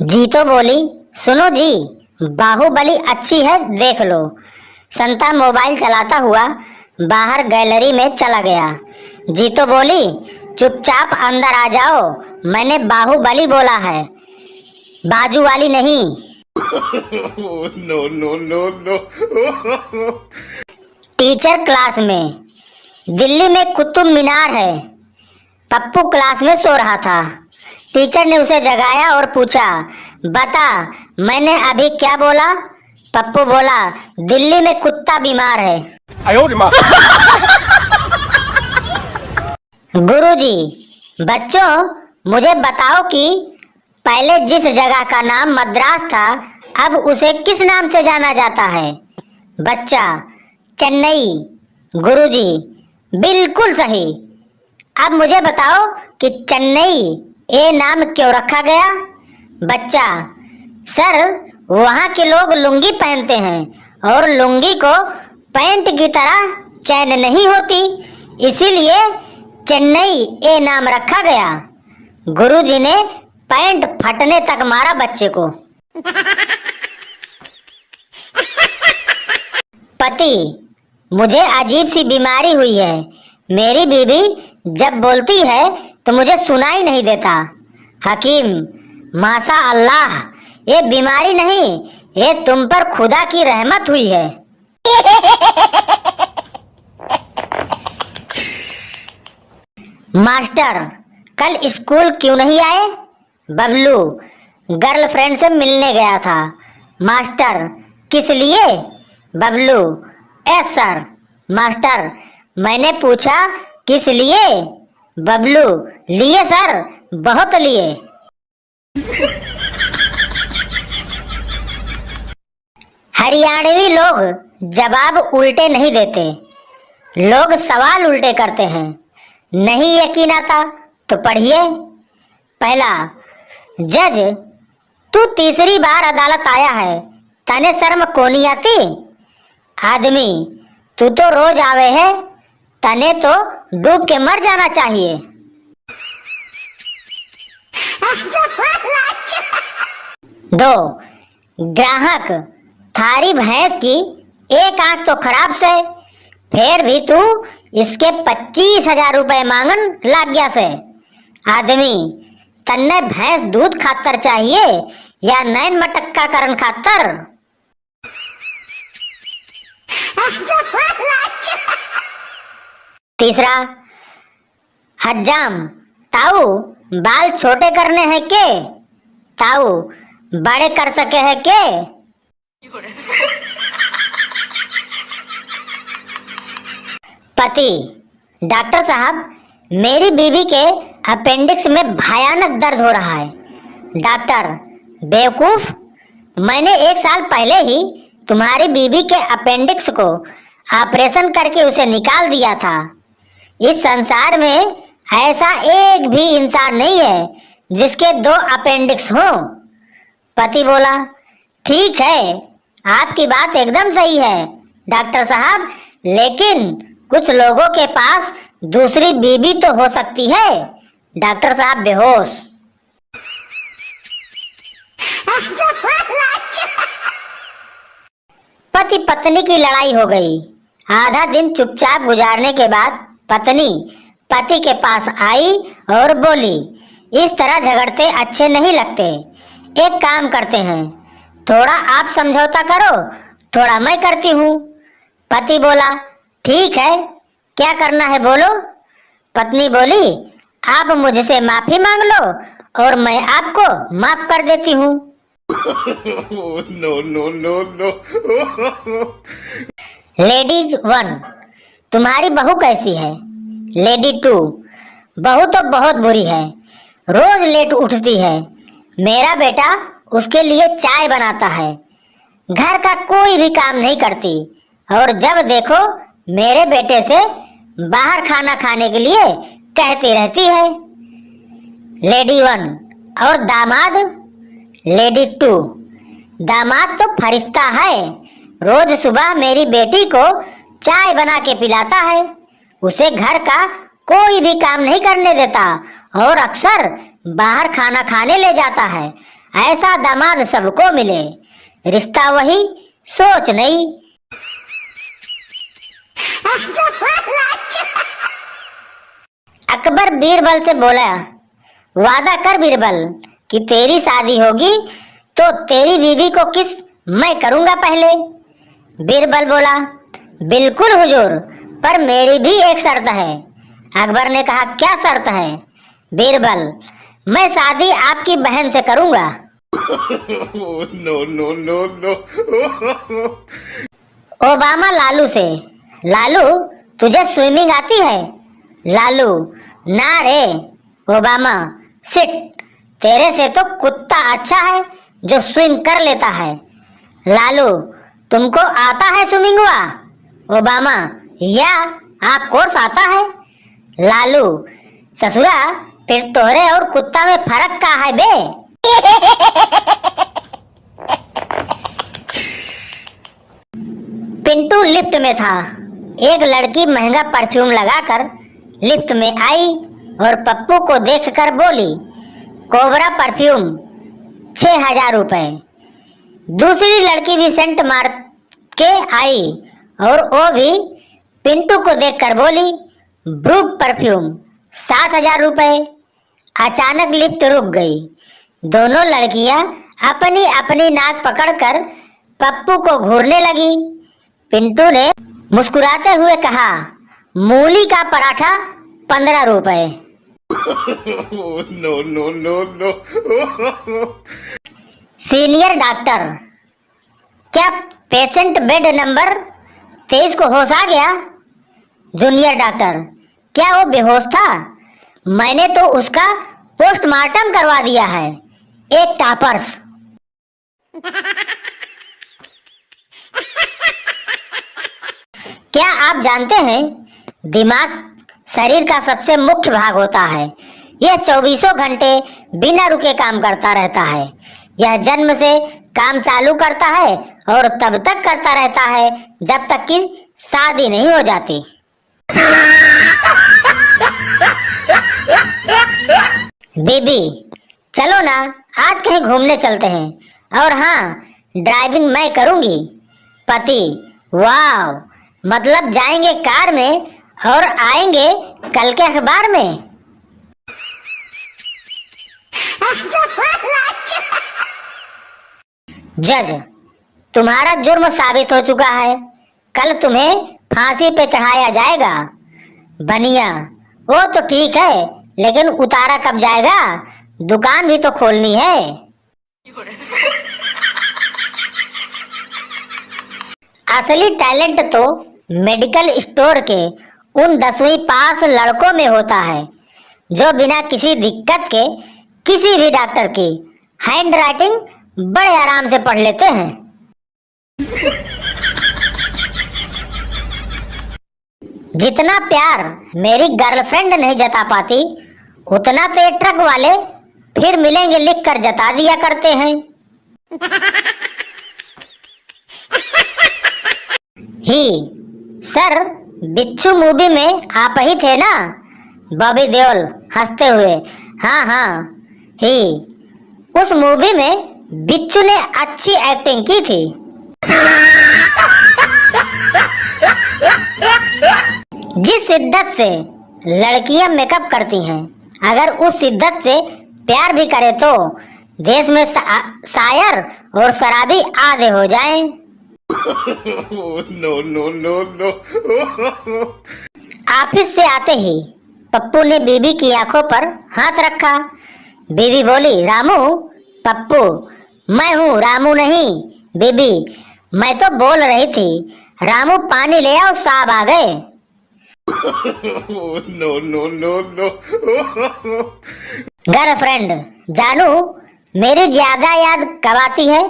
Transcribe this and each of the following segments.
जी तो बोली, सुनो जी, बाहुबली अच्छी है, देख लो। संता मोबाइल चलाता हुआ बाहर गैलरी में चला गया। जी तो बोली, चुपचाप अंदर आ जाओ, मैंने बाहुबली बोला है, बाजू वाली नहीं। No, no, no, no. Teacher class में, दिल्ली में कुतुब मीनार है। पप्पू क्लास में सो रहा था। टीचर ने उसे जगाया और पूछा, बता मैंने अभी क्या बोला? पप्पू बोला, दिल्ली में कुत्ता बीमार है। गुरुजी, बच्चों मुझे बताओ कि पहले जिस जगह का नाम मद्रास था, अब उसे किस नाम से जाना जाता है? बच्चा, चेन्नई। गुरुजी, बिल्कुल सही। अब मुझे बताओ कि चेन्नई ये नाम क्यों रखा गया? बच्चा, सर वहाँ के लोग लुंगी पहनते हैं और लुंगी को पैंट की तरह चैन नहीं होती, इसीलिए चेन्नई ये नाम रखा गया। गुरुजी ने पैंट फटने तक मारा बच्चे को। पति, मुझे अजीब सी बीमारी हुई है। मेरी बीवी जब बोलती है तो मुझे सुनाई नहीं देता। हकीम, माशा अल्लाह, ये बीमारी नहीं, ये तुम पर खुदा की रहमत हुई है। मास्टर, कल स्कूल क्यों नहीं आए? बबलू, गर्लफ्रेंड से मिलने गया था। मास्टर, किस लिए? Bablu, S sir. मास्टर, मैंने पूछा किस लिए? बबलू, लिए सर, बहुत लिए। हरियाणवी लोग जवाब उल्टे नहीं देते, लोग सवाल उल्टे करते हैं। नहीं यकीन आता तो पढ़िए। पहला, जज, तू तीसरी बार अदालत आया है, तने शर्म को नहीं आती? आदमी, तू तो रोज आवे है, तने तो डूब के मर जाना चाहिए। दो, ग्राहक, थारी भैंस की एक आंख तो खराब से, फिर भी तू इसके 25,000 रुपए मांगन लाग गया से। आदमी, तन्ने भैंस दूध खातर चाहिए या नैन मटक्का करन खातर? तीसरा, हज्जाम, ताऊ बाल छोटे करने हैं के? ताऊ बड़े कर सके हैं के? पति, डॉक्टर साहब मेरी बीवी के अपेंडिक्स में भयानक दर्द हो रहा है। डॉक्टर, बेवकूफ, मैंने 1 साल पहले ही तुम्हारी बीवी के अपेंडिक्स को ऑपरेशन करके उसे निकाल दिया था। इस संसार में ऐसा एक भी इंसान नहीं है जिसके 2 अपेंडिक्स हो। पति बोला, ठीक है, आपकी बात एकदम सही है डॉक्टर साहब, लेकिन कुछ लोगों के पास दूसरी बीबी तो हो सकती है। डॉक्टर साहब बेहोश। पति पत्नी की लड़ाई हो गई। आधा दिन चुपचाप गुजारने के बाद पत्नी पति के पास आई और बोली, इस तरह झगड़ते अच्छे नहीं लगते, एक काम करते हैं, थोड़ा आप समझौता करो, थोड़ा मैं करती हूँ। पति बोला, ठीक है, क्या करना है बोलो? पत्नी बोली, आप मुझसे माफी मांग लो और मैं आपको माफ कर देती हूँ। No, no, no, no. Ladies 1, तुम्हारी बहू कैसी है? लेडी 2, बहू तो बहुत बुरी है, रोज लेट उठती है। मेरा बेटा उसके लिए चाय बनाता है, घर का कोई भी काम नहीं करती, और जब देखो मेरे बेटे से बाहर खाना खाने के लिए कहती रहती है। लेडी 1, और दामाद? लेडीज 2, दामाद तो फरिश्ता है, रोज सुबह मेरी बेटी को चाय बना के पिलाता है, उसे घर का कोई भी काम नहीं करने देता और अक्सर बाहर खाना खाने ले जाता है। ऐसा दामाद सबको मिले, रिश्ता वही सोच नहीं। अकबर बीरबल से बोला, वादा कर बीरबल कि तेरी शादी होगी तो तेरी बीवी को किस मैं करूंगा पहले। बीरबल बोला, बिल्कुल हुजूर, पर मेरी भी एक शर्त है। अकबर ने कहा, क्या शर्त है? बीरबल, मैं शादी आपकी बहन से करूंगा। No, no, no, no. Obama Lalu से, लालू तुझे स्विमिंग आती है? लालू, ना रे। ओबामा, सिट, तेरे से तो कुत्ता अच्छा है जो स्विम कर लेता है। लालू, तुमको आता है स्विमिंग हुआ? ओबामा, या आप कोर्स आता है? लालू, ससुरा फिर तोहरे और कुत्ता में फर्क का है बे? पिंटू लिफ्ट में था। एक लड़की महंगा परफ्यूम लगाकर लिफ्ट में आई और पप्पू को देखकर बोली, कोबरा परफ्यूम 6,000 रुपए। दूसरी लड़की भी सेंट मार के आई और वो भी पिंटू को देखकर बोली, ब्रूक परफ्यूम 7,000 रुपए। अचानक लिफ्ट रुक गई। दोनों लड़कियां अपनी अपनी नाक पकड़कर पप्पू को घूरने लगी। पिंटू ने मुस्कुराते हुए कहा, मूली का पराठा 15 रुपए। No, no, no, no. Senior doctor, क्या पेशेंट बेड नंबर 23 को होश आ गया? जूनियर डॉक्टर, क्या वो बेहोश था? मैंने तो उसका पोस्टमार्टम करवा दिया है। एक टापर्स। क्या आप जानते हैं, दिमाग शरीर का सबसे मुख्य भाग होता है। यह 24 घंटे बिना रुके काम करता रहता है। यह जन्म से काम चालू करता है और तब तक करता रहता है जब तक कि शादी नहीं हो जाती। बीबी, चलो ना, आज कहीं घूमने चलते हैं। और हाँ, ड्राइविंग मैं करूंगी। पति, वाह, मतलब जाएंगे कार में और आएंगे कल के अखबार में। जज, तुम्हारा जुर्म साबित हो चुका है। कल तुम्हें फांसी पे चढ़ाया जाएगा। बनिया, वो तो ठीक है, लेकिन उतारा कब जाएगा? दुकान भी तो खोलनी है। असली टैलेंट तो मेडिकल स्टोर के उन 10वीं पास लड़कों में होता है जो बिना किसी दिक्कत के किसी भी डॉक्टर की हैंड राइटिंग बड़े आराम से पढ़ लेते हैं। जितना प्यार मेरी गर्लफ्रेंड नहीं जता पाती, उतना तो ये ट्रक वाले फिर मिलेंगे लिख कर जता दिया करते हैं। ही सर, बिच्छू मूवी में आप ही थे ना? बॉबी देओल हंसते हुए, हाँ हाँ। ही, उस मूवी में बिच्छू ने अच्छी एक्टिंग की थी। जिस शिद्दत से लड़कियां मेकअप करती हैं, अगर उस शिद्दत से प्यार भी करे तो देश में शायर और शराबी आधे हो जाएं। No, no, no, no. Office से आते ही पप्पू ने बीबी की आंखों पर हाथ रखा। बीबी बोली, रामू। पप्पू, मैं हूँ, रामू नहीं। बीबी, मैं तो बोल रही थी, रामू पानी ले आओ, साहब आ गए। No, no, no, no. Girlfriend, जानू मेरी ज्यादा याद कब आती है?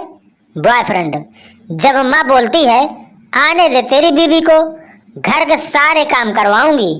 बॉयफ्रेंड, जब माँ बोलती है, आने दे तेरी बीबी को, घर के सारे काम करवाऊंगी।